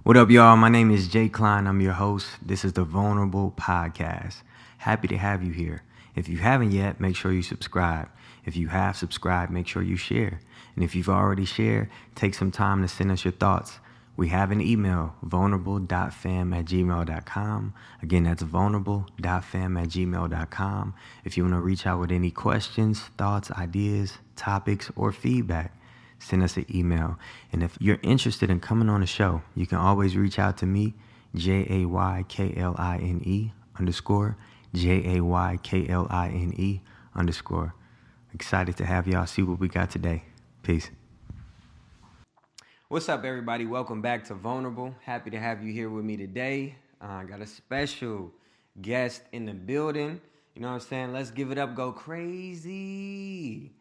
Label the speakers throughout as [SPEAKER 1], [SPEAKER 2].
[SPEAKER 1] What up, y'all? My name is Jay Klein. I'm your host. This is the Vulnerable Podcast. Happy to have you here. If you haven't yet, make sure you subscribe. If you have subscribed, make sure you share. And if you've already shared, take some time to send us your thoughts. We have an email, vulnerable.fam@gmail.com. Again, that's vulnerable.fam@gmail.com. If you want to reach out with any questions, thoughts, ideas, topics, or feedback, send us an email. And if you're interested in coming on the show, you can always reach out to me, JAYKLINE_JAYKLINE_. Excited to have y'all see what we got today. Peace. What's up, everybody? Welcome back to Vulnerable. Happy to have you here with me today. I got a special guest in the building. You know what I'm saying? Let's give it up. Go crazy.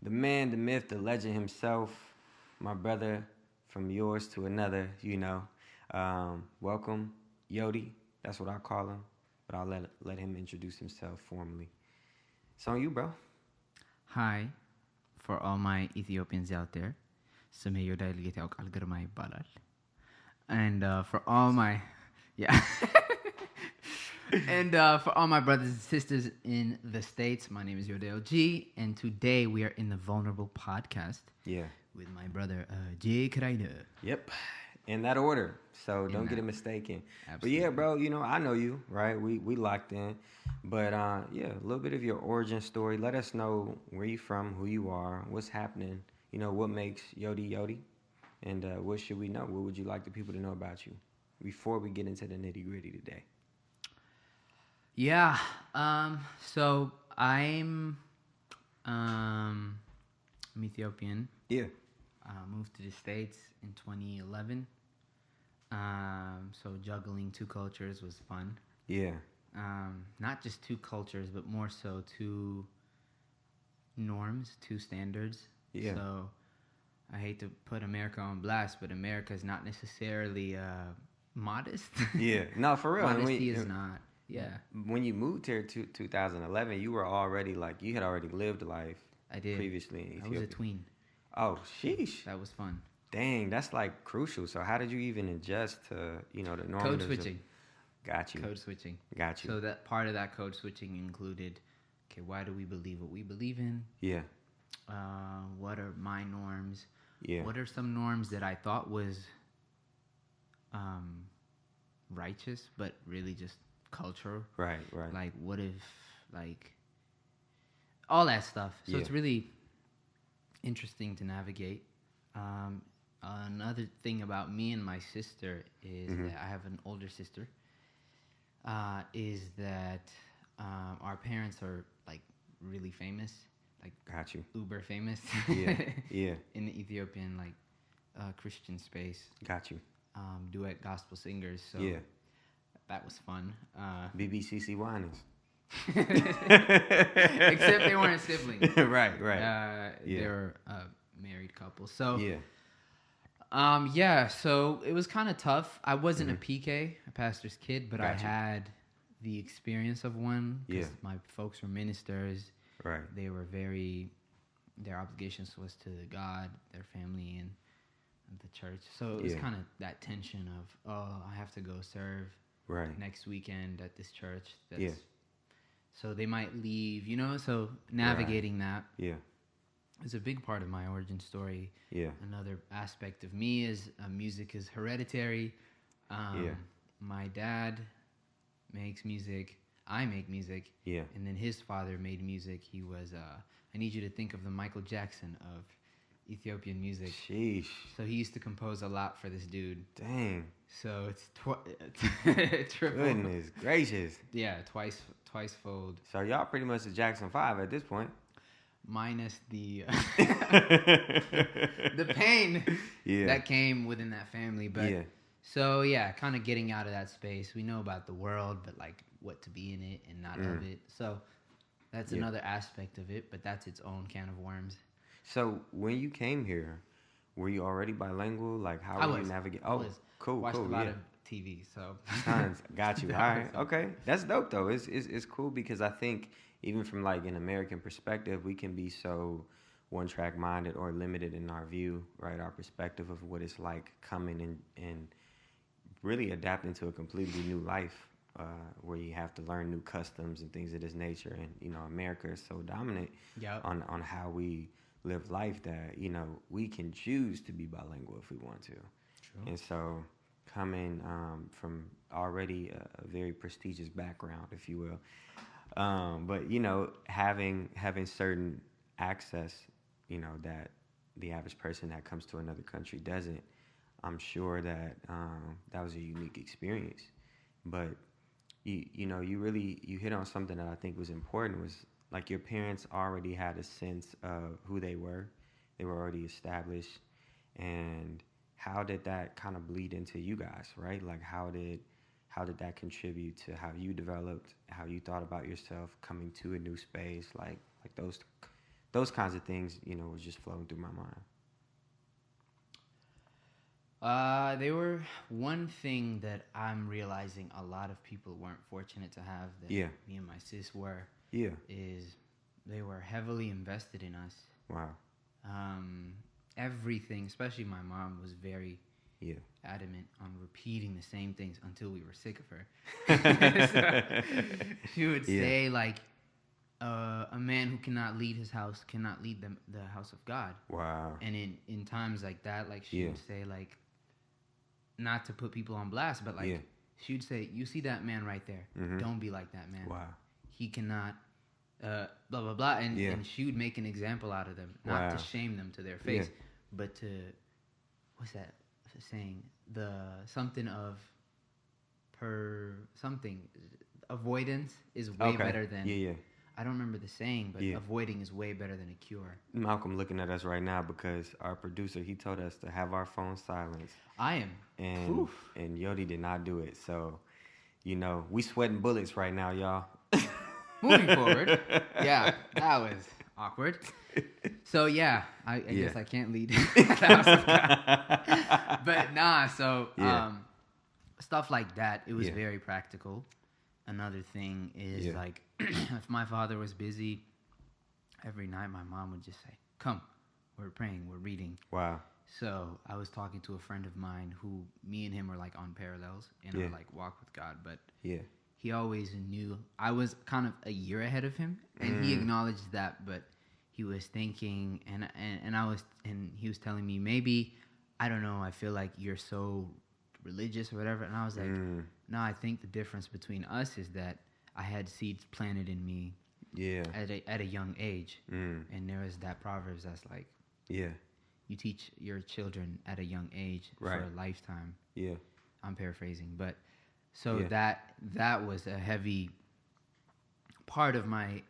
[SPEAKER 1] The man, the myth, the legend himself, my brother from yours to another, you know. Welcome, Yodi. That's what I call him, but I'll let him introduce himself formally. It's on you, bro.
[SPEAKER 2] Hi, for all my Ethiopians out there. ስሜ ዮዳኤል ጌታ ያውቃል ግርማ ይባላል. And for all my And for all my brothers and sisters in the States, my name is Yodael G, and today we are in the Vulnerable Podcast.
[SPEAKER 1] Yeah.
[SPEAKER 2] With my brother Jay Kreiner.
[SPEAKER 1] Yep. In that order. So don't get it mistaken.
[SPEAKER 2] Absolutely.
[SPEAKER 1] But yeah, bro, you know, I know you, right? We locked in. But yeah, a little bit of your origin story. Let us know where you from, who you are, what's happening, you know, what makes Yodi. And what should we know? What would you like the people to know about you before we get into the nitty-gritty today?
[SPEAKER 2] Yeah. So I'm Ethiopian.
[SPEAKER 1] Yeah.
[SPEAKER 2] Moved to the States in 2011. So juggling two cultures was fun.
[SPEAKER 1] Yeah.
[SPEAKER 2] Not just two cultures, but more so two norms, two standards.
[SPEAKER 1] Yeah.
[SPEAKER 2] So I hate to put America on blast, but America is not necessarily modest.
[SPEAKER 1] Yeah. No, for real.
[SPEAKER 2] Modesty is not. Yeah.
[SPEAKER 1] When you moved here to 2011, you were already you had already lived life.
[SPEAKER 2] I did.
[SPEAKER 1] Previously in Ethiopia.
[SPEAKER 2] I was a tween.
[SPEAKER 1] Oh, sheesh.
[SPEAKER 2] That was fun.
[SPEAKER 1] Dang, that's crucial. So how did you even adjust to, you know, the normal
[SPEAKER 2] Code switching.
[SPEAKER 1] Got you.
[SPEAKER 2] Code switching.
[SPEAKER 1] Got you.
[SPEAKER 2] So that part of that code switching included, okay, why do we believe what we believe in?
[SPEAKER 1] Yeah.
[SPEAKER 2] What are my norms?
[SPEAKER 1] Yeah.
[SPEAKER 2] What are some norms that I thought was righteous, but really just cultural?
[SPEAKER 1] Right.
[SPEAKER 2] Like, what if, all that stuff. So it's really interesting to navigate. Another thing about me and my sister is that I have an older sister. Is that our parents are really famous,
[SPEAKER 1] Got you.
[SPEAKER 2] uber famous.
[SPEAKER 1] Yeah.
[SPEAKER 2] In the Ethiopian Christian space.
[SPEAKER 1] Got you.
[SPEAKER 2] Duet gospel singers. So that was fun.
[SPEAKER 1] BBCC Winans.
[SPEAKER 2] Except they weren't siblings.
[SPEAKER 1] Right.
[SPEAKER 2] They were a married couple. So
[SPEAKER 1] yeah.
[SPEAKER 2] So it was kind of tough. I wasn't a PK, a pastor's kid, but I had the experience of one because my folks were ministers.
[SPEAKER 1] Right.
[SPEAKER 2] They were their obligations was to God, their family, and the church. So it was kind of that tension of, I have to go serve next weekend at this church. So they might leave, you know? So navigating that.
[SPEAKER 1] Yeah.
[SPEAKER 2] Is a big part of my origin story.
[SPEAKER 1] Yeah.
[SPEAKER 2] Another aspect of me is music is hereditary. My dad makes music. I make music.
[SPEAKER 1] Yeah.
[SPEAKER 2] And then his father made music. He was, I need you to think of the Michael Jackson of Ethiopian music.
[SPEAKER 1] Sheesh.
[SPEAKER 2] So he used to compose a lot for this dude.
[SPEAKER 1] Dang.
[SPEAKER 2] So it's triple.
[SPEAKER 1] Goodness gracious.
[SPEAKER 2] Yeah, twice fold.
[SPEAKER 1] So y'all pretty much the Jackson 5 at this point.
[SPEAKER 2] Minus the the pain that came within that family. But so kind of getting out of that space. We know about the world, but what to be in it and not of it. So that's another aspect of it, but that's its own can of worms.
[SPEAKER 1] So when you came here, were you already bilingual? How were you navigating? Oh, cool.
[SPEAKER 2] Watched a lot of TV, so
[SPEAKER 1] tons. Got you. All right. Okay. That's dope though. It's cool because I think even from an American perspective, we can be so one-track minded or limited in our view, right? Our perspective of what it's like coming and really adapting to a completely new life, where you have to learn new customs and things of this nature. And America is so dominant on how we live life that we can choose to be bilingual if we want to. True. And so, coming from already a very prestigious background, if you will, but having certain access, that the average person that comes to another country doesn't. I'm sure that that was a unique experience, but you hit on something that I think was important. Was like your parents already had a sense of who they were. They were already established, and how did that kind of bleed into you guys, right? Like how did that contribute to how you developed, how you thought about yourself coming to a new space, like those kinds of things, was just flowing through my
[SPEAKER 2] mind. They were one thing that I'm realizing a lot of people weren't fortunate to have that me and my sis were. Yeah. Is they were heavily invested in us. Wow. Everything, especially my mom, was very adamant on repeating the same things until we were sick of her. So she would say like, a man who cannot lead his house cannot lead the house of God. Wow. And in times like that, like she would say like, not to put people on blast, but like she would say, you see that man right there. Mm-hmm. Don't be like that man. Wow. He cannot blah blah blah, and she would make an example out of them, not to shame them to their face, but to what's that saying? The something of avoidance is way better than I don't remember the saying, but avoiding is way better than a cure.
[SPEAKER 1] Malcolm looking at us right now because our producer, he told us to have our phone silenced.
[SPEAKER 2] I am.
[SPEAKER 1] And Yodi did not do it. So, we sweating bullets right now, y'all.
[SPEAKER 2] Moving forward. Yeah, that was awkward. So, I guess I can't lead the house of God. But stuff like that, it was very practical. Another thing is like, if my father was busy, every night my mom would just say, come, we're praying, we're reading. Wow. So I was talking to a friend of mine who, me and him were like on parallels in our like walk with God, but he always knew I was kind of a year ahead of him, and he acknowledged that, but he was thinking, and he was telling me, maybe, I don't know, I feel like you're so religious or whatever, and I was like, no, I think the difference between us is that I had seeds planted in me at a young age, and there is that Proverbs that's like, you teach your children at a young age for a lifetime. Yeah, I'm paraphrasing, but so that was a heavy part of my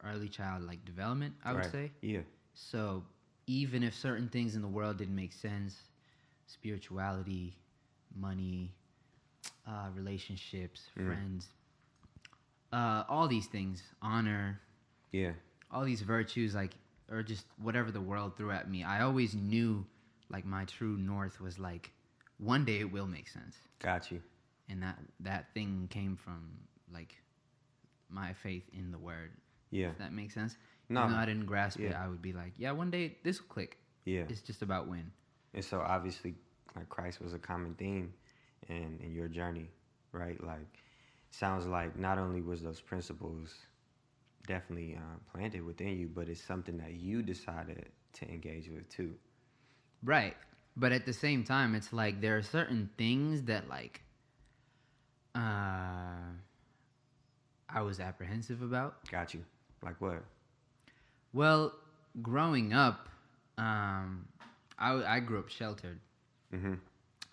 [SPEAKER 2] early child like development, I would say. Yeah. So even if certain things in the world didn't make sense, spirituality, money, relationships, friends, all these things, honor, all these virtues, like, or just whatever the world threw at me, I always knew like my true north was like, one day it will make sense. Got you. And that thing came from like my faith in the word. Yeah. If that makes sense. No. Even though I didn't grasp it, I would be like, one day this will click. Yeah. It's just about when.
[SPEAKER 1] And so obviously like Christ was a common theme in your journey, right? Like, sounds like not only was those principles definitely planted within you, but it's something that you decided to engage with too.
[SPEAKER 2] Right. But at the same time, it's like there are certain things that like I was apprehensive about.
[SPEAKER 1] Got you. Like what?
[SPEAKER 2] Well, growing up, I grew up sheltered. Mm-hmm.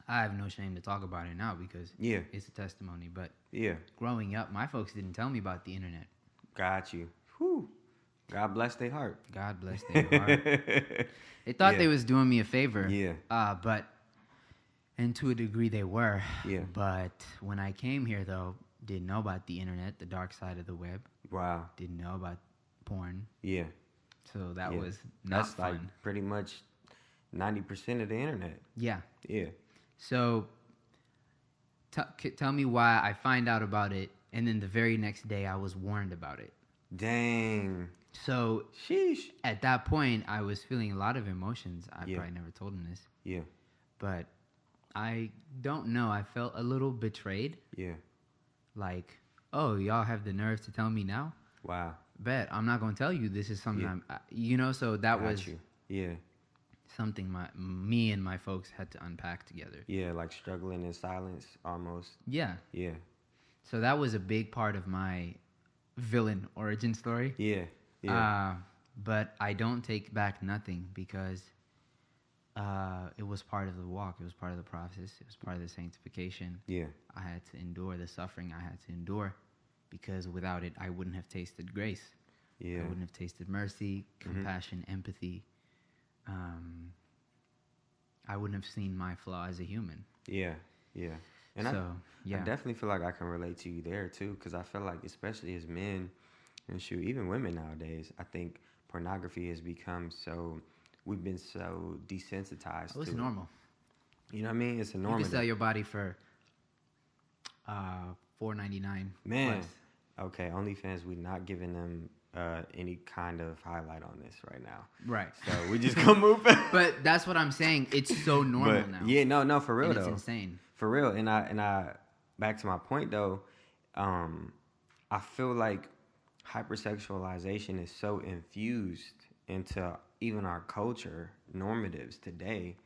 [SPEAKER 2] I have no shame to talk about it now because it's a testimony. But growing up, my folks didn't tell me about the internet.
[SPEAKER 1] Got you. Whew. God bless their heart.
[SPEAKER 2] God bless their heart. They thought they was doing me a favor. Yeah. And to a degree they were. Yeah. But when I came here, though, didn't know about the internet, the dark side of the web. Wow. Didn't know about porn. Yeah. So that was not fun. Like
[SPEAKER 1] pretty much 90% of the internet.
[SPEAKER 2] Yeah. Yeah. So tell me why I find out about it, and then the very next day I was warned about it.
[SPEAKER 1] Dang.
[SPEAKER 2] So sheesh. At that point, I was feeling a lot of emotions. I probably never told him this. Yeah. But I don't know. I felt a little betrayed.
[SPEAKER 1] Yeah.
[SPEAKER 2] Like, oh, y'all have the nerve to tell me now?
[SPEAKER 1] Wow.
[SPEAKER 2] Bet I'm not gonna tell you. This is something so that was something me and my folks had to unpack together.
[SPEAKER 1] Yeah, like struggling in silence almost.
[SPEAKER 2] Yeah.
[SPEAKER 1] Yeah.
[SPEAKER 2] So that was a big part of my villain origin story.
[SPEAKER 1] Yeah. Yeah.
[SPEAKER 2] But I don't take back nothing because it was part of the walk. It was part of the process. It was part of the sanctification.
[SPEAKER 1] Yeah.
[SPEAKER 2] I had to endure the suffering I had to endure because without it, I wouldn't have tasted grace. Yeah. I wouldn't have tasted mercy, compassion, empathy. I wouldn't have seen my flaw as a human.
[SPEAKER 1] Yeah. Yeah. And I definitely feel like I can relate to you there too, because I feel like, especially as men, and even women nowadays, I think pornography has become we've been so desensitized.
[SPEAKER 2] It's normal.
[SPEAKER 1] You know what I mean? It's a normal.
[SPEAKER 2] You can sell your body for $4.99.
[SPEAKER 1] Man, plus. Okay, OnlyFans, we're not giving them any kind of highlight on this right now.
[SPEAKER 2] Right.
[SPEAKER 1] So we just gonna move.
[SPEAKER 2] But that's what I'm saying. It's so normal now.
[SPEAKER 1] Yeah, no, for real though.
[SPEAKER 2] It's insane.
[SPEAKER 1] For real, and I back to my point though. I feel like hypersexualization is so infused into even our culture normatives today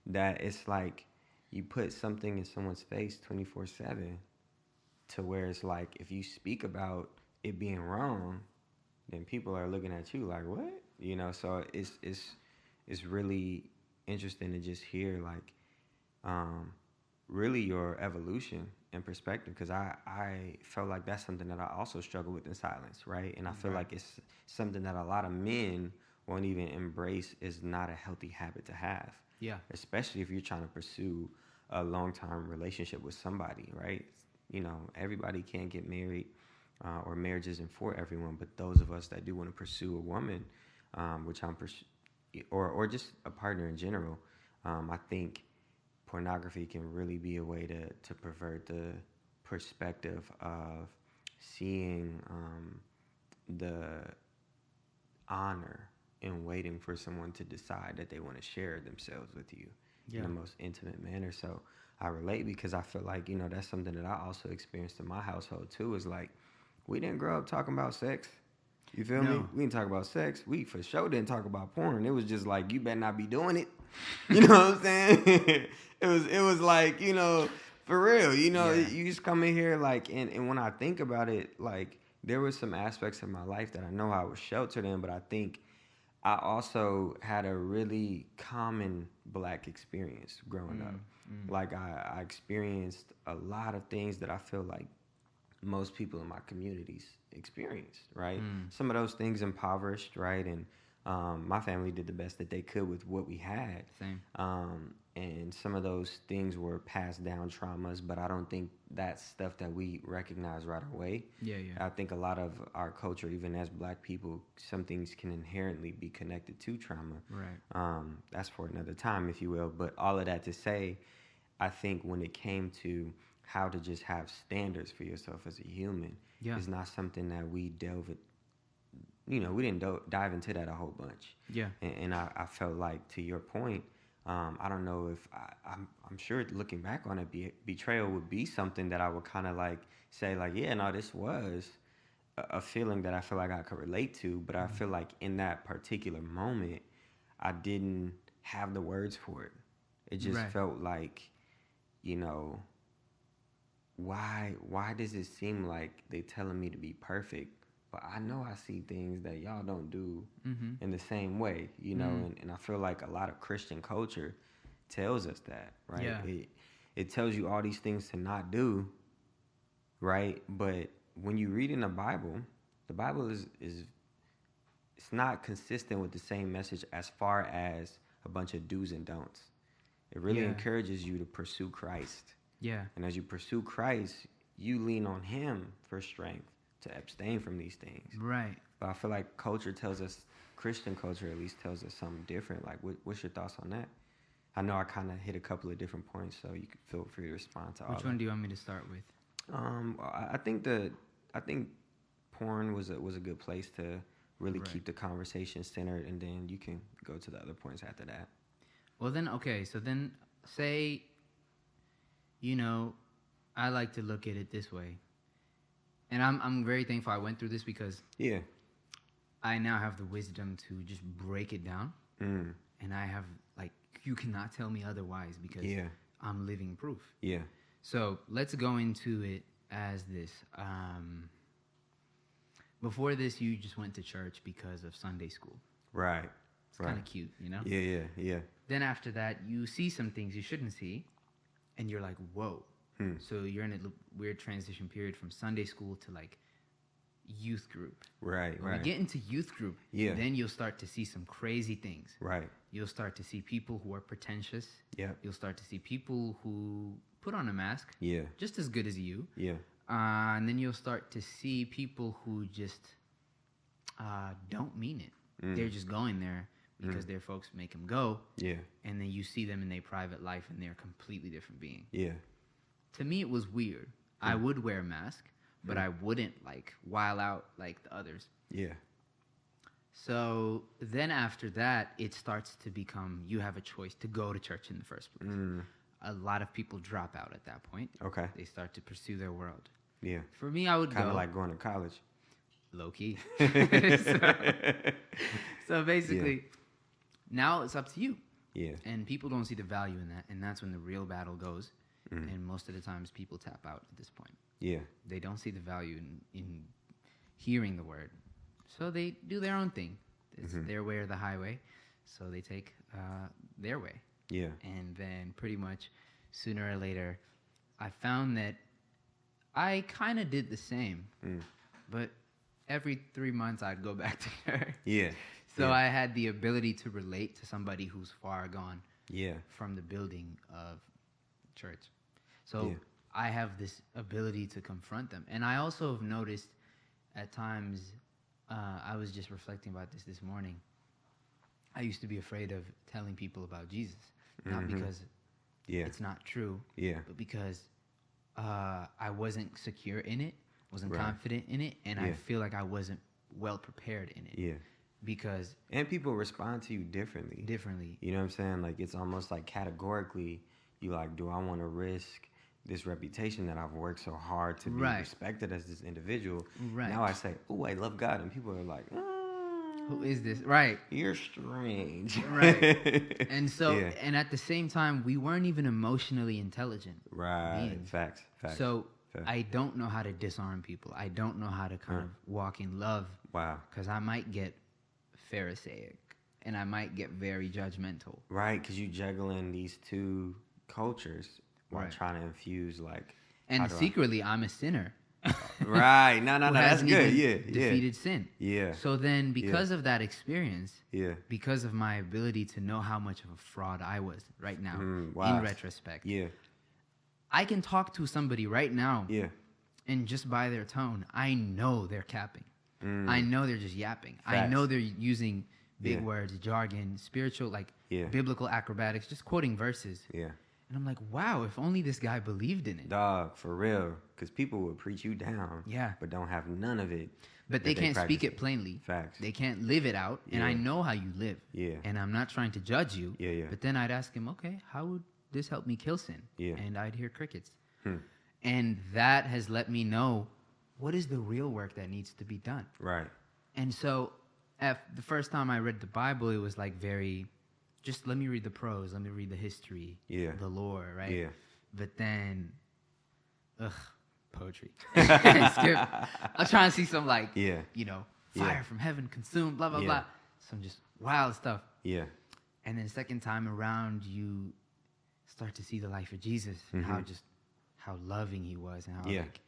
[SPEAKER 1] that it's like you put something in someone's face 24/7 to where it's like if you speak about it being wrong, then people are looking at you like, what? You know, so it's really interesting to just hear like really your evolution and perspective, because I felt like that's something that I also struggle with in silence, right? And I feel like it's something that a lot of men won't even embrace is not a healthy habit to have.
[SPEAKER 2] Yeah.
[SPEAKER 1] Especially if you're trying to pursue a long-term relationship with somebody, right? You know, everybody can't get married or marriage isn't for everyone, but those of us that do want to pursue a woman, which I'm or just a partner in general, I think pornography can really be a way to pervert the perspective of seeing the honor in waiting for someone to decide that they want to share themselves with you in the most intimate manner. So I relate because I feel like, you know, that's something that I also experienced in my household too, is like we didn't grow up talking about sex. You feel me? We didn't talk about sex. We for sure didn't talk about porn. It was just like, you better not be doing it. You know what I'm saying? It was like, you know, for real, you know, you just come in here like, and when I think about it, like there were some aspects of my life that I know I was sheltered in, but I think I also had a really common Black experience growing up. Like I experienced a lot of things that I feel like most people in my communities experienced, right? Some of those things impoverished, right? And my family did the best that they could with what we had.
[SPEAKER 2] Same.
[SPEAKER 1] And some of those things were passed down traumas, but I don't think that's stuff that we recognize right away.
[SPEAKER 2] Yeah.
[SPEAKER 1] I think a lot of our culture, even as Black people, some things can inherently be connected to trauma.
[SPEAKER 2] Right.
[SPEAKER 1] That's for another time, if you will. But all of that to say, I think when it came to how to just have standards for yourself as a human is not something that we delve at. You know, we didn't dive into that a whole bunch. Yeah. And I felt like, to your point, I don't know if I'm sure looking back on it, betrayal would be something that I would kind of like say like, yeah, no, this was a feeling that I feel like I could relate to, but I feel like in that particular moment, I didn't have the words for it. It just felt like, you know, why does it seem like they telling me to be perfect? But I know I see things that y'all don't do in the same way, you know, and I feel like a lot of Christian culture tells us that, right? Yeah. It tells you all these things to not do, right? But when you read in the Bible is it's not consistent with the same message as far as a bunch of do's and don'ts. It really encourages you to pursue Christ. Yeah. And as you pursue Christ, you lean on him for strength to abstain from these things. Right. But I feel like culture tells us, Christian culture at least tells us something different. Like, what's your thoughts on that? I know I kind of hit a couple of different points, so you can feel free to respond to all.
[SPEAKER 2] Which one do you want me to start with?
[SPEAKER 1] I think porn was a good place to really keep the conversation centered, and then you can go to the other points after that.
[SPEAKER 2] Well, then, okay, so then say you know, I like to look at it this way. And I'm very thankful I went through this because I now have the wisdom to just break it down. And I have, like, you cannot tell me otherwise because I'm living proof. Yeah. So let's go into it as this. Before this, you just went to church because of Sunday school.
[SPEAKER 1] Right.
[SPEAKER 2] It's kind of cute, you know?
[SPEAKER 1] Yeah.
[SPEAKER 2] Then after that, you see some things you shouldn't see, and you're like, whoa. So you're in a weird transition period from Sunday school to, like, youth group. When you get into youth group, then you'll start to see some crazy things. You'll start to see people who are pretentious. You'll start to see people who put on a mask. Just as good as you. And then you'll start to see people who just don't mean it. They're just going there because their folks make them go. And then you see them in their private life and they're a completely different being. To me, it was weird. I would wear a mask, but I wouldn't, like, while out like the others. So then after that, it starts to become, you have a choice to go to church in the first place. A lot of people drop out at that point. They start to pursue their world. For me, I would
[SPEAKER 1] go. Kind of like going to college.
[SPEAKER 2] Low key. So basically, now it's up to you. And people don't see the value in that. And that's when the real battle goes. And most of the times people tap out at this point. They don't see the value in hearing the word. So they do their own thing. It's their way or the highway. So they take their way. And then pretty much sooner or later, I found that I kind of did the same. But every 3 months, I'd go back to church. So I had the ability to relate to somebody who's far gone from the building of church. So I have this ability to confront them. And I also have noticed at times, I was just reflecting about this morning. I used to be afraid of telling people about Jesus. Not because it's not true, but because I wasn't secure in it, wasn't confident in it, and I feel like I wasn't well prepared in it. Because...
[SPEAKER 1] And people respond to you differently. You know what I'm saying? Like, it's almost like categorically, you like, do I want to risk this reputation that I've worked so hard to be respected as this individual? Now I say, oh, I love God. And people are like,
[SPEAKER 2] who is this?
[SPEAKER 1] You're strange.
[SPEAKER 2] And so, and at the same time, we weren't even emotionally intelligent. Beings.
[SPEAKER 1] Facts.
[SPEAKER 2] So I don't know how to disarm people. I don't know how to kind of walk in love. Because I might get Pharisaic and I might get very judgmental.
[SPEAKER 1] Because you juggling these two cultures while trying to infuse, like...
[SPEAKER 2] And secretly, I'm a sinner.
[SPEAKER 1] No, that's good.
[SPEAKER 2] Defeated sin. So then, because of that experience, because of my ability to know how much of a fraud I was right now, in retrospect, I can talk to somebody right now, and just by their tone, I know they're capping. I know they're just yapping. I know they're using big words, jargon, spiritual, like biblical acrobatics, just quoting verses. And I'm like, wow, if only this guy believed in it.
[SPEAKER 1] Dog, for real. Because people will preach you down, but don't have none of it.
[SPEAKER 2] But they can't speak it plainly.
[SPEAKER 1] Facts.
[SPEAKER 2] They can't live it out. And I know how you live. And I'm not trying to judge you. But then I'd ask him, okay, how would this help me kill sin? And I'd hear crickets. And that has let me know what is the real work that needs to be done. And so the first time I read the Bible, it was like very... Just let me read the prose, let me read the history, the lore, But then, poetry. Skip. I'm trying to see some like, fire from heaven, consumed, blah, blah, blah. Some just wild stuff. And then second time around, you start to see the life of Jesus and how loving he was and how like,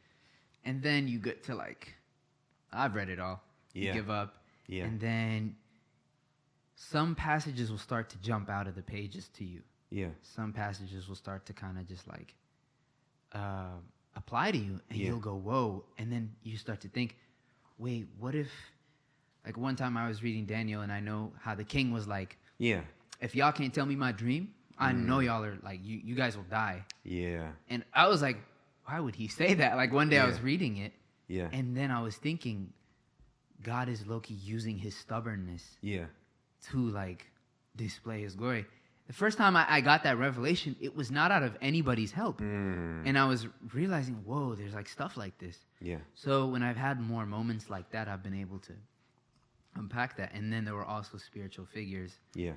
[SPEAKER 2] and then you get to like, I've read it all. You give up. And then some passages will start to jump out of the pages to you. Some passages will start to kind of just like apply to you, and you'll go, whoa. And then you start to think, wait, what if, like one time I was reading Daniel, and I know how the king was like, if y'all can't tell me my dream, I know y'all are like, you guys will die. And I was like, why would he say that? Like one day I was reading it, and then I was thinking, God is low-key using his stubbornness to like display his glory. the first time I got that revelation, it was not out of anybody's help. And I was realizing, whoa, there's like stuff like this.
[SPEAKER 1] Yeah.
[SPEAKER 2] So when I've had more moments like that, I've been able to unpack that. And then there were also spiritual figures.
[SPEAKER 1] Yeah.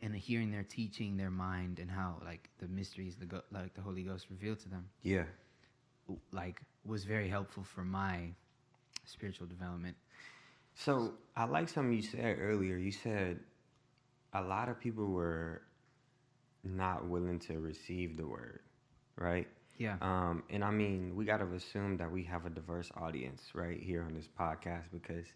[SPEAKER 2] And hearing their teaching, their mind, and how like the mysteries, like the Holy Ghost revealed to them.
[SPEAKER 1] Yeah.
[SPEAKER 2] Like was very helpful for my spiritual development.
[SPEAKER 1] So I like something you said earlier. You said a lot of people were not willing to receive the word, right?
[SPEAKER 2] Yeah.
[SPEAKER 1] And I mean, we got to assume that we have a diverse audience right here on this podcast because,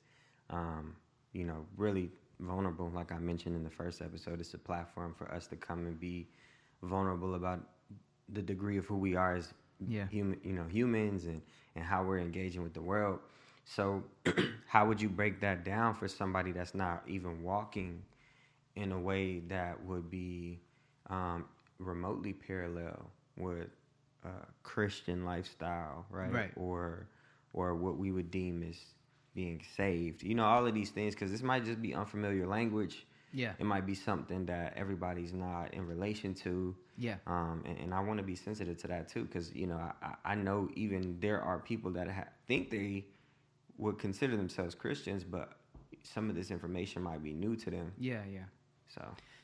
[SPEAKER 1] really vulnerable, like I mentioned in the first episode, it's a platform for us to come and be vulnerable about the degree of who we are as humans and how we're engaging with the world. So how would you break that down for somebody that's not even walking in a way that would be remotely parallel with Christian lifestyle, right? Or what we would deem as being saved. All of these things, because this might just be unfamiliar language.
[SPEAKER 2] Yeah.
[SPEAKER 1] It might be something that everybody's not in relation to.
[SPEAKER 2] Yeah.
[SPEAKER 1] And I want to be sensitive to that too, because I know even there are people that think they would consider themselves Christians, but some of this information might be new to them.
[SPEAKER 2] Yeah.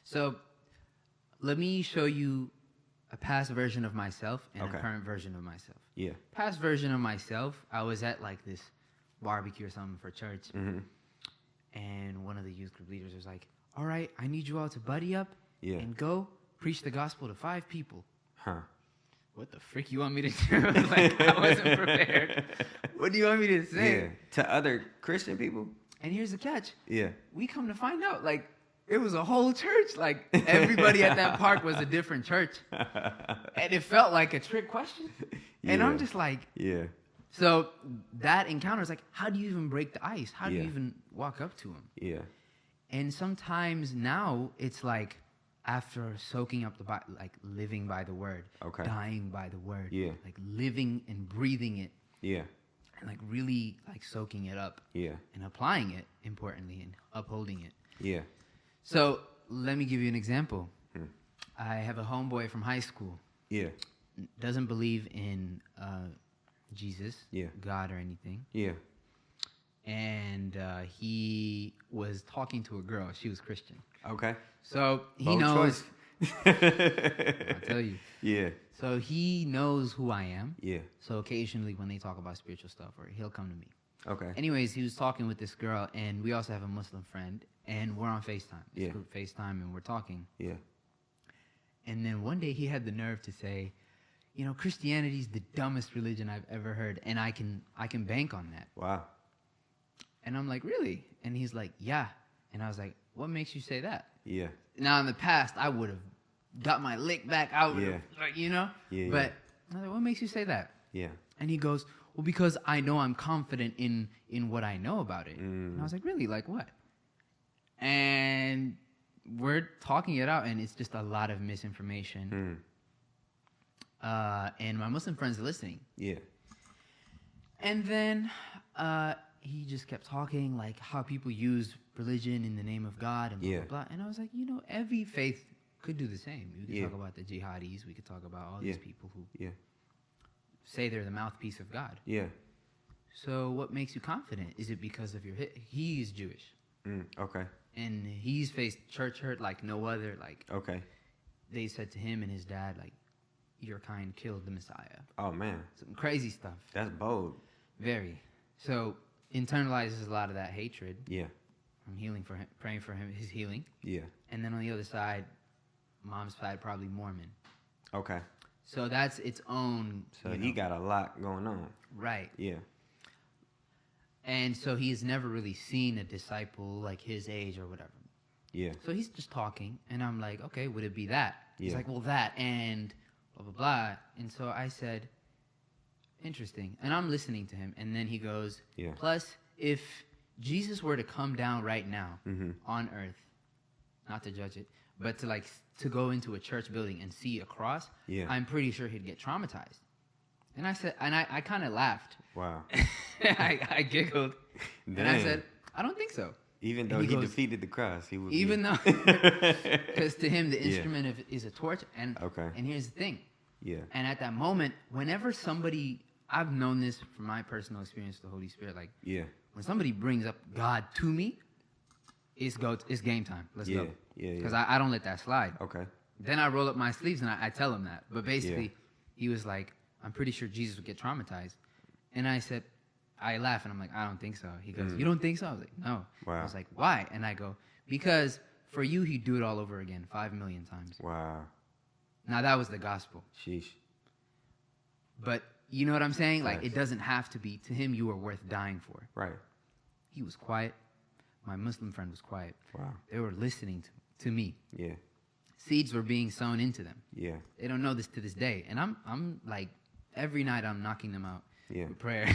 [SPEAKER 1] So
[SPEAKER 2] let me show you a past version of myself and
[SPEAKER 1] Okay.
[SPEAKER 2] a current version of myself.
[SPEAKER 1] Yeah.
[SPEAKER 2] Past version of myself, I was at like this barbecue or something for church.
[SPEAKER 1] Mm-hmm.
[SPEAKER 2] And one of the youth group leaders was like, all right, I need you all to buddy up and go preach the gospel to 5 people.
[SPEAKER 1] Huh.
[SPEAKER 2] What the frick you want me to do? Like, I wasn't prepared. What do you want me to say?
[SPEAKER 1] Yeah. To other Christian people?
[SPEAKER 2] And here's the catch.
[SPEAKER 1] Yeah.
[SPEAKER 2] We come to find out, like, it was a whole church. Like, everybody at that park was a different church. And it felt like a trick question. And I'm just like...
[SPEAKER 1] Yeah.
[SPEAKER 2] So that encounter is like, how do you even break the ice? How do you even walk up to him?
[SPEAKER 1] Yeah.
[SPEAKER 2] And sometimes now it's like after soaking up the Bible, like living by the word, dying by the word, like living and breathing it, and like really like soaking it up, and applying it, importantly, and upholding it.
[SPEAKER 1] Yeah.
[SPEAKER 2] So let me give you an example. I have a homeboy from high school.
[SPEAKER 1] Yeah.
[SPEAKER 2] Doesn't believe in Jesus, God, or anything.
[SPEAKER 1] Yeah.
[SPEAKER 2] And he was talking to a girl. She was Christian.
[SPEAKER 1] Okay.
[SPEAKER 2] So he
[SPEAKER 1] Bold
[SPEAKER 2] knows.
[SPEAKER 1] I'll
[SPEAKER 2] tell you.
[SPEAKER 1] Yeah.
[SPEAKER 2] So he knows who I am.
[SPEAKER 1] Yeah.
[SPEAKER 2] So occasionally when they talk about spiritual stuff, or he'll come to me.
[SPEAKER 1] Okay.
[SPEAKER 2] Anyways, he was talking with this girl, and we also have a Muslim friend, and we're on FaceTime. This group FaceTime, and we're talking.
[SPEAKER 1] Yeah.
[SPEAKER 2] And then one day he had the nerve to say, Christianity's the dumbest religion I've ever heard, and I can bank on that.
[SPEAKER 1] Wow.
[SPEAKER 2] And I'm like, really? And he's like, yeah. And I was like, what makes you say that?
[SPEAKER 1] Yeah.
[SPEAKER 2] Now, in the past, I would have got my lick back. I would have,
[SPEAKER 1] Yeah.
[SPEAKER 2] But I was like, what makes you say that?
[SPEAKER 1] Yeah.
[SPEAKER 2] And he goes, well, because I know I'm confident in what I know about it. And I was like, really? Like what? And we're talking it out, and it's just a lot of misinformation. And my Muslim friends are listening.
[SPEAKER 1] Yeah.
[SPEAKER 2] And then he just kept talking like how people use religion in the name of God and blah, blah, blah. And I was like, every faith could do the same. We could talk about the jihadis. We could talk about all these people who say they're the mouthpiece of God.
[SPEAKER 1] Yeah.
[SPEAKER 2] So what makes you confident? Is it because of your... He's Jewish.
[SPEAKER 1] Okay.
[SPEAKER 2] And he's faced church hurt like no other. Like,
[SPEAKER 1] okay.
[SPEAKER 2] They said to him and his dad, like, your kind killed the Messiah.
[SPEAKER 1] Oh, man.
[SPEAKER 2] Some crazy stuff.
[SPEAKER 1] That's bold.
[SPEAKER 2] Very. So internalizes a lot of that hatred.
[SPEAKER 1] Yeah.
[SPEAKER 2] I'm healing for him, praying for him, his healing.
[SPEAKER 1] Yeah.
[SPEAKER 2] And then on the other side, mom's side, probably Mormon.
[SPEAKER 1] Okay.
[SPEAKER 2] So that's its own...
[SPEAKER 1] So he got a lot going on.
[SPEAKER 2] Right.
[SPEAKER 1] Yeah.
[SPEAKER 2] And so he's never really seen a disciple like his age or whatever.
[SPEAKER 1] Yeah.
[SPEAKER 2] So he's just talking, and I'm like, okay, would it be that?
[SPEAKER 1] Yeah.
[SPEAKER 2] He's like, well, that, and blah, blah, blah. And so I said, interesting. And I'm listening to him, and then he goes, plus, if Jesus were to come down right now on earth, not to judge it, but to go into a church building and see a cross, I'm pretty sure he'd get traumatized. And I said, and I kind of laughed.
[SPEAKER 1] Wow.
[SPEAKER 2] I giggled.
[SPEAKER 1] Dang.
[SPEAKER 2] And I said, I don't think so.
[SPEAKER 1] Even though he defeated the cross, he would.
[SPEAKER 2] Though, because to him the instrument is a torch. And and here's the thing.
[SPEAKER 1] Yeah.
[SPEAKER 2] And at that moment, whenever somebody, I've known this from my personal experience with the Holy Spirit. Like, when somebody brings up God to me, it's game time. Let's go.
[SPEAKER 1] Yeah.
[SPEAKER 2] Because I don't let that slide.
[SPEAKER 1] Okay.
[SPEAKER 2] Then I roll up my sleeves and I tell him that. But basically, he was like, I'm pretty sure Jesus would get traumatized. And I said, I laugh and I'm like, I don't think so. He goes, you don't think so? I was like, no. Wow. I was like, why? And I go, because for you, he'd do it all over again 5 million times.
[SPEAKER 1] Wow.
[SPEAKER 2] Now, that was the gospel.
[SPEAKER 1] Sheesh.
[SPEAKER 2] But you know what I'm saying? Like, it doesn't have to be. To him, you were worth dying for.
[SPEAKER 1] Right.
[SPEAKER 2] He was quiet. My Muslim friend was quiet.
[SPEAKER 1] Wow.
[SPEAKER 2] They were listening to me.
[SPEAKER 1] Yeah.
[SPEAKER 2] Seeds were being sown into them.
[SPEAKER 1] Yeah.
[SPEAKER 2] They don't know this to this day. And I'm like, every night I'm knocking them out.
[SPEAKER 1] Yeah.
[SPEAKER 2] With prayer.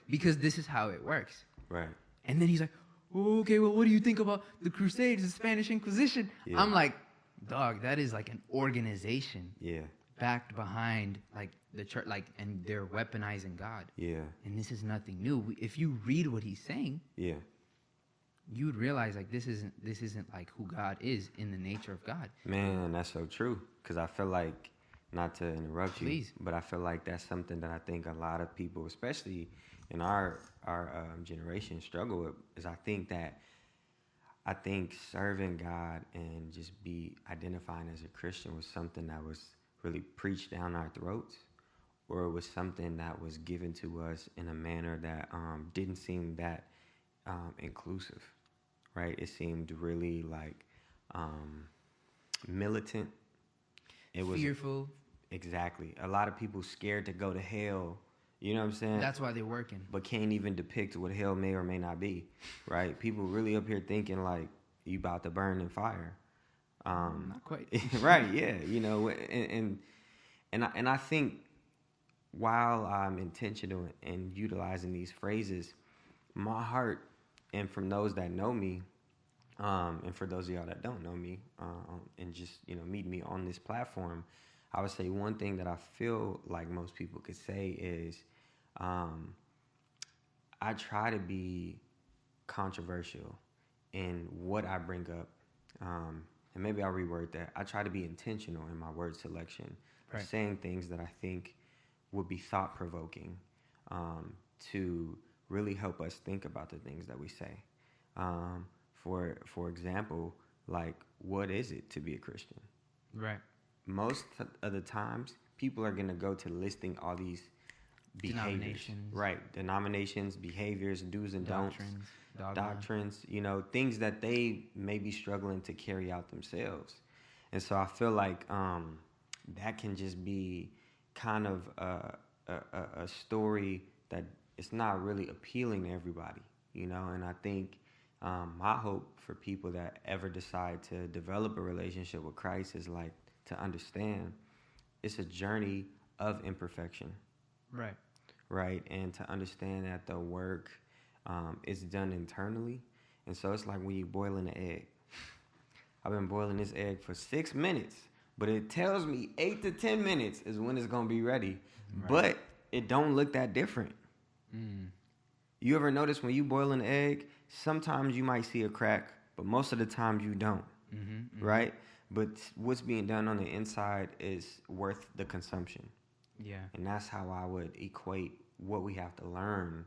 [SPEAKER 2] Because this is how it works.
[SPEAKER 1] Right.
[SPEAKER 2] And then he's like, okay, well, what do you think about the Crusades, the Spanish Inquisition? Yeah. I'm like, dog, that is like an organization.
[SPEAKER 1] Yeah.
[SPEAKER 2] Backed behind like the church, like, and they're weaponizing God.
[SPEAKER 1] Yeah. And
[SPEAKER 2] this is nothing new. If you read what he's saying, you would realize like this isn't like who God is in the nature of God.
[SPEAKER 1] Man, that's so true. Because I feel like, not to interrupt you, but I feel like that's something that I think a lot of people, especially in our generation, struggle with. Is I think serving God and just be identifying as a Christian was something that was really preached down our throats, or it was something that was given to us in a manner that didn't seem that inclusive, right? It seemed really like militant. It was
[SPEAKER 2] fearful.
[SPEAKER 1] Exactly. A lot of people scared to go to hell. You know what I'm saying?
[SPEAKER 2] That's why they're working.
[SPEAKER 1] But can't even depict what hell may or may not be, right? People really up here thinking like you about to burn in fire.
[SPEAKER 2] Not quite.
[SPEAKER 1] Right, yeah. You know, and I think while I'm intentional in utilizing these phrases, my heart, and from those that know me, and for those of y'all that don't know me, and just, meet me on this platform, I would say one thing that I feel like most people could say is I try to be controversial in what I bring up. And maybe I'll reword that. I try to be intentional in my word selection, right, saying things that I think would be thought-provoking to really help us think about the things that we say. For example, like, what is it to be a Christian?
[SPEAKER 2] Right.
[SPEAKER 1] Most of the times, people are going to go to listing all these behaviors. Denominations, behaviors, do's and don'ts, doctrines, things that they may be struggling to carry out themselves. And so I feel like that can just be kind of a story that it's not really appealing to everybody, and I think my hope for people that ever decide to develop a relationship with Christ is like to understand it's a journey of imperfection. Right. And to understand that the work is done internally. And so it's like when you boil an egg. I've been boiling this egg for 6 minutes, but it tells me 8 to 10 minutes is when it's going to be ready. Right. But it don't look that different. You ever notice when you boil an egg, sometimes you might see a crack, but most of the time you don't. Right? But what's being done on the inside is worth the consumption. Yeah. And that's how I would equate what we have to learn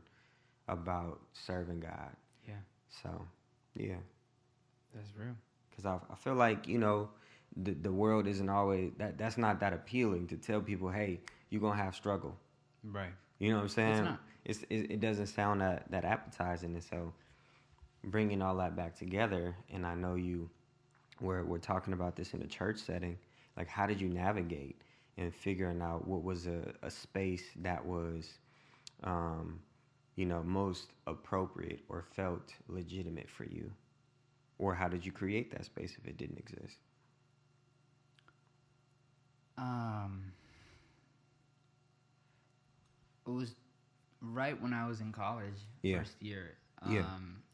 [SPEAKER 1] about serving God. Yeah. So, yeah.
[SPEAKER 2] That's real.
[SPEAKER 1] Because I feel like, the world isn't always, that's not that appealing to tell people, hey, you're going to have struggle.
[SPEAKER 2] Right.
[SPEAKER 1] You know what I'm saying?
[SPEAKER 2] It's not.
[SPEAKER 1] It doesn't sound that appetizing. And so bringing all that back together, and I know we're talking about this in a church setting, like how did you navigate and figuring out what was a space that was, most appropriate or felt legitimate for you? Or how did you create that space if it didn't exist?
[SPEAKER 2] It was right when I was in college, first year.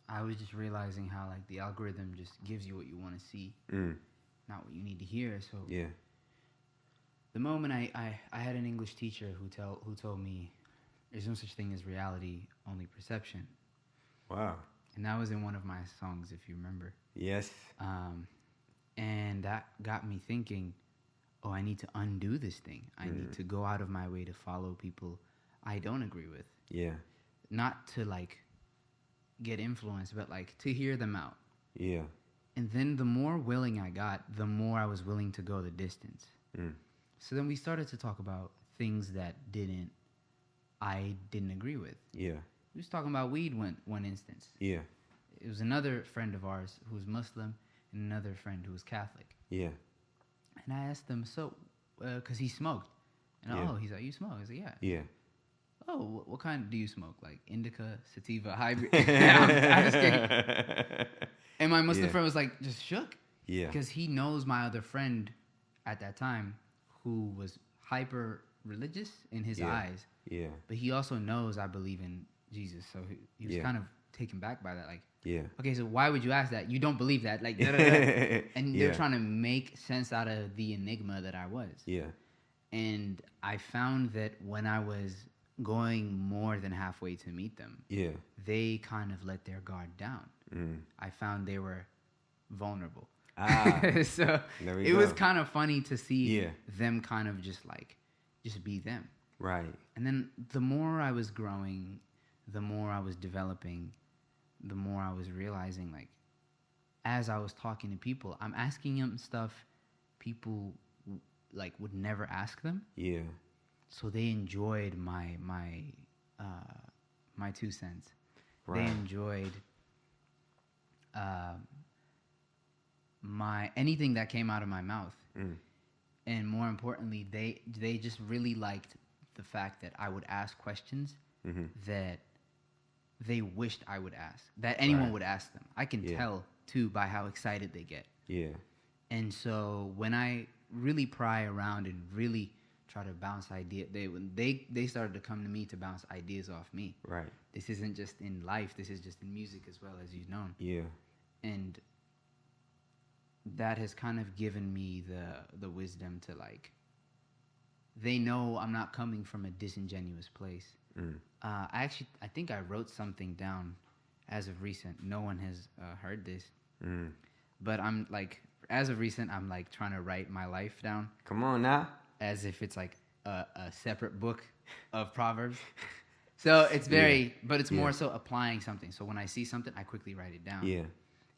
[SPEAKER 2] I was just realizing how like the algorithm just gives you what you want to see, not what you need to hear. So the moment I had an English teacher who told me there's no such thing as reality, only perception.
[SPEAKER 1] Wow.
[SPEAKER 2] And that was in one of my songs, if you remember.
[SPEAKER 1] Yes.
[SPEAKER 2] And that got me thinking, oh, I need to undo this thing. I need to go out of my way to follow people I don't agree with.
[SPEAKER 1] Yeah.
[SPEAKER 2] Not to, like, get influenced, but, like, to hear them out.
[SPEAKER 1] Yeah.
[SPEAKER 2] And then the more willing I got, the more I was willing to go the distance. So then we started to talk about things that I didn't agree with.
[SPEAKER 1] Yeah.
[SPEAKER 2] We was talking about weed one instance.
[SPEAKER 1] Yeah.
[SPEAKER 2] It was another friend of ours who was Muslim and another friend who was Catholic.
[SPEAKER 1] Yeah.
[SPEAKER 2] And I asked them, so, because he smoked. And he's like, you smoke? I was like, yeah.
[SPEAKER 1] Yeah.
[SPEAKER 2] Oh, what kind do you smoke? Like indica, sativa, hybrid? I'm just kidding. And my Muslim friend was like, just shook.
[SPEAKER 1] Yeah.
[SPEAKER 2] Because he knows my other friend at that time who was hyper religious in his eyes.
[SPEAKER 1] Yeah.
[SPEAKER 2] But he also knows I believe in Jesus. So he was kind of taken back by that. Like, okay, so why would you ask that? You don't believe that. Like, and they're trying to make sense out of the enigma that I was. Yeah. And I found that when I was going more than halfway to meet them, they kind of let their guard down. I found they were vulnerable. So it was kind of funny to see them kind of just be them. Right. And then the more I was growing, the more I was developing, the more I was realizing, like, as I was talking to people, I'm asking them stuff people like would never ask them. Yeah. So they enjoyed my 2 cents. Right. They enjoyed my anything that came out of my mouth. And more importantly, they just really liked the fact that I would ask questions that they wished I would ask, that anyone would ask them. I can tell too by how excited they get. Yeah. And so when I really pry around and really try to bounce ideas, they started to come to me to bounce ideas off me. Right. This isn't just in life, this is just in music as well, as you've known. Yeah. And that has kind of given me the wisdom to, like, they know I'm not coming from a disingenuous place. I think I wrote something down as of recent. No one has heard this. But I'm like, as of recent, I'm like trying to write my life down.
[SPEAKER 1] Come on now.
[SPEAKER 2] As if it's like a separate book of Proverbs. So it's but it's more so applying something. So when I see something, I quickly write it down. Yeah.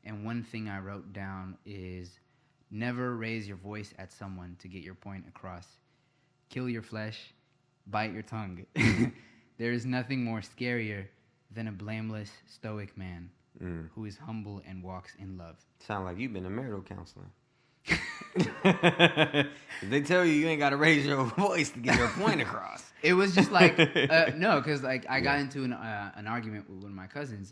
[SPEAKER 2] And one thing I wrote down is, never raise your voice at someone to get your point across. Kill your flesh, bite your tongue. There is nothing more scarier than a blameless, stoic man who is humble and walks in love.
[SPEAKER 1] Sound like you've been in marital counseling. They tell you ain't got to raise your voice to get your point across.
[SPEAKER 2] It was just like, no, because like I got into an argument with one of my cousins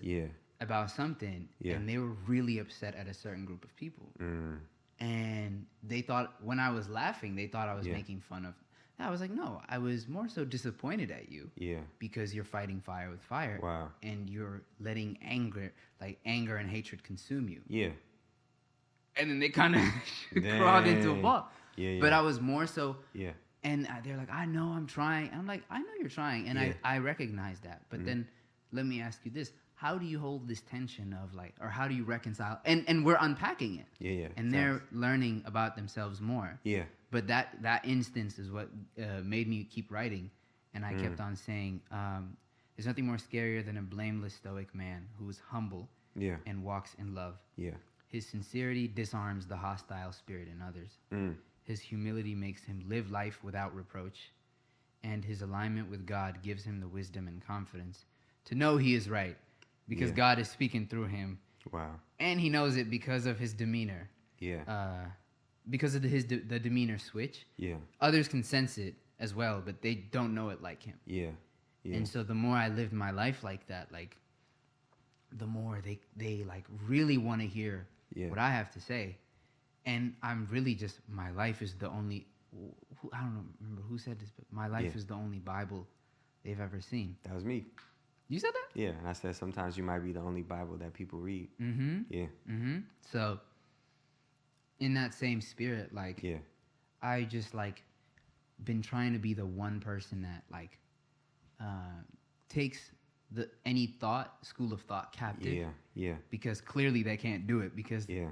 [SPEAKER 2] about something, and they were really upset at a certain group of people. And they thought, when I was laughing, they thought I was making fun of. I was like, no, I was more so disappointed at you. Yeah. Because you're fighting fire with fire. Wow. And you're letting anger and hatred consume you. Yeah. And then they kind of crawled into a ball. Yeah. But I was more so. Yeah. And they're like, I know I'm trying. And I'm like, I know you're trying. And I recognize that. But then let me ask you this. How do you hold this tension of, like, or how do you reconcile? And we're unpacking it. Yeah. And they're learning about themselves more. Yeah. But that instance is what made me keep writing. And I kept on saying, there's nothing more scarier than a blameless, stoic man who is humble and walks in love. Yeah. His sincerity disarms the hostile spirit in others. His humility makes him live life without reproach. And his alignment with God gives him the wisdom and confidence to know he is right, because God is speaking through him. Wow. And he knows it because of his demeanor. Yeah. Because of the demeanor switch. Yeah. Others can sense it as well, but they don't know it like him. Yeah. Yeah. And so the more I lived my life like that, like, the more they like really want to hear what I have to say. And I'm really just, my life is the only, I don't remember who said this, but my life is the only Bible they've ever seen.
[SPEAKER 1] That was me.
[SPEAKER 2] You said that?
[SPEAKER 1] Yeah, and I said sometimes you might be the only Bible that people read. Mm-hmm. Yeah.
[SPEAKER 2] Mm-hmm. So, in that same spirit, like, I just, like, been trying to be the one person that, like, takes any school of thought captive.
[SPEAKER 1] Yeah, yeah.
[SPEAKER 2] Because clearly they can't do it because
[SPEAKER 1] the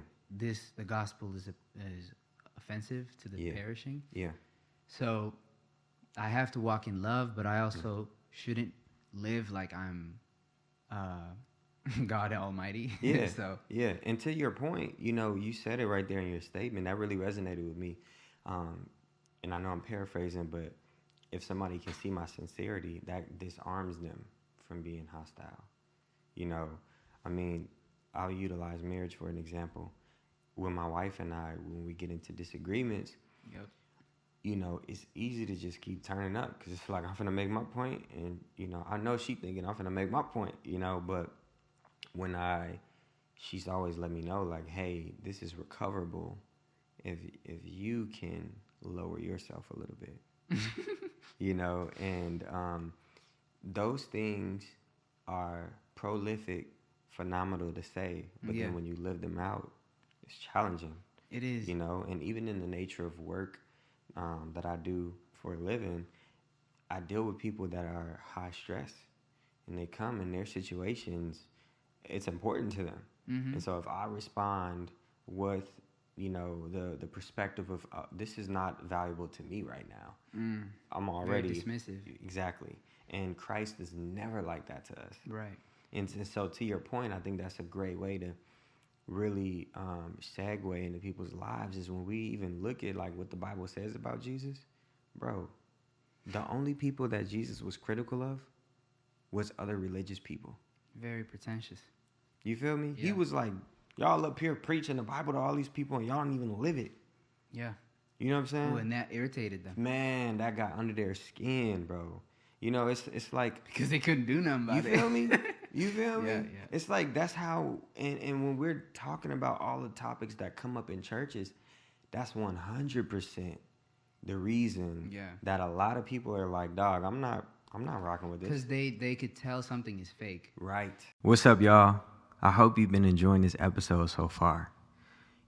[SPEAKER 2] gospel is offensive to the perishing.
[SPEAKER 1] Yeah.
[SPEAKER 2] So I have to walk in love, but I also shouldn't live like I'm God Almighty.
[SPEAKER 1] Yeah. Yeah. And to your point, you said it right there in your statement. That really resonated with me. And I know I'm paraphrasing, but if somebody can see my sincerity, that disarms them from being hostile. I mean, I'll utilize marriage for an example. With my wife and I, when we get into disagreements, it's easy to just keep turning up because it's like I'm finna make my point, and I know she thinking I'm finna make my point, but when she's always let me know like, hey, this is recoverable if you can lower yourself a little bit, and those things are prolific, phenomenal to say, but then when you live them out, it's challenging.
[SPEAKER 2] It is.
[SPEAKER 1] And even in the nature of work that I do for a living, I deal with people that are high stress, and they come in their situations, it's important to them. Mm-hmm. And so if I respond with, the perspective of this is not valuable to me right now, I'm already
[SPEAKER 2] very dismissive.
[SPEAKER 1] Exactly. And Christ is never like that to us.
[SPEAKER 2] Right.
[SPEAKER 1] And so to your point, I think that's a great way to really segue into people's lives is when we even look at like what the Bible says about Jesus. Bro, the only people that Jesus was critical of was other religious people.
[SPEAKER 2] Very pretentious.
[SPEAKER 1] You feel me?
[SPEAKER 2] Yeah.
[SPEAKER 1] He was like, y'all up here preaching the Bible to all these people and y'all don't even live it.
[SPEAKER 2] Yeah.
[SPEAKER 1] You know what I'm saying?
[SPEAKER 2] Oh, and that irritated them.
[SPEAKER 1] Man, that got under their skin, bro. It's like...
[SPEAKER 2] Because they couldn't do nothing about it.
[SPEAKER 1] You feel me? You feel me?
[SPEAKER 2] Yeah.
[SPEAKER 1] It's like that's how... And when we're talking about all the topics that come up in churches, that's 100% the reason that a lot of people are like, dog, I'm not rocking with this.
[SPEAKER 2] Because they could tell something is fake.
[SPEAKER 1] Right. What's up, y'all? I hope you've been enjoying this episode so far.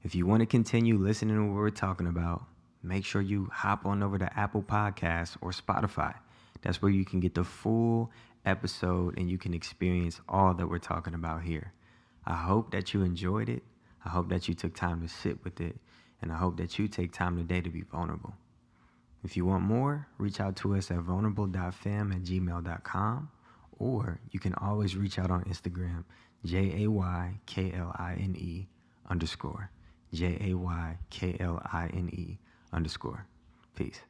[SPEAKER 1] If you want to continue listening to what we're talking about, make sure you hop on over to Apple Podcasts or Spotify. That's where you can get the full episode and you can experience all that we're talking about here. I hope that you enjoyed it. I hope that you took time to sit with it. And I hope that you take time today to be vulnerable. If you want more, reach out to us at vulnerable.fam@gmail.com, or you can always reach out on Instagram, JAYKLINE_. JAYKLINE_. Peace.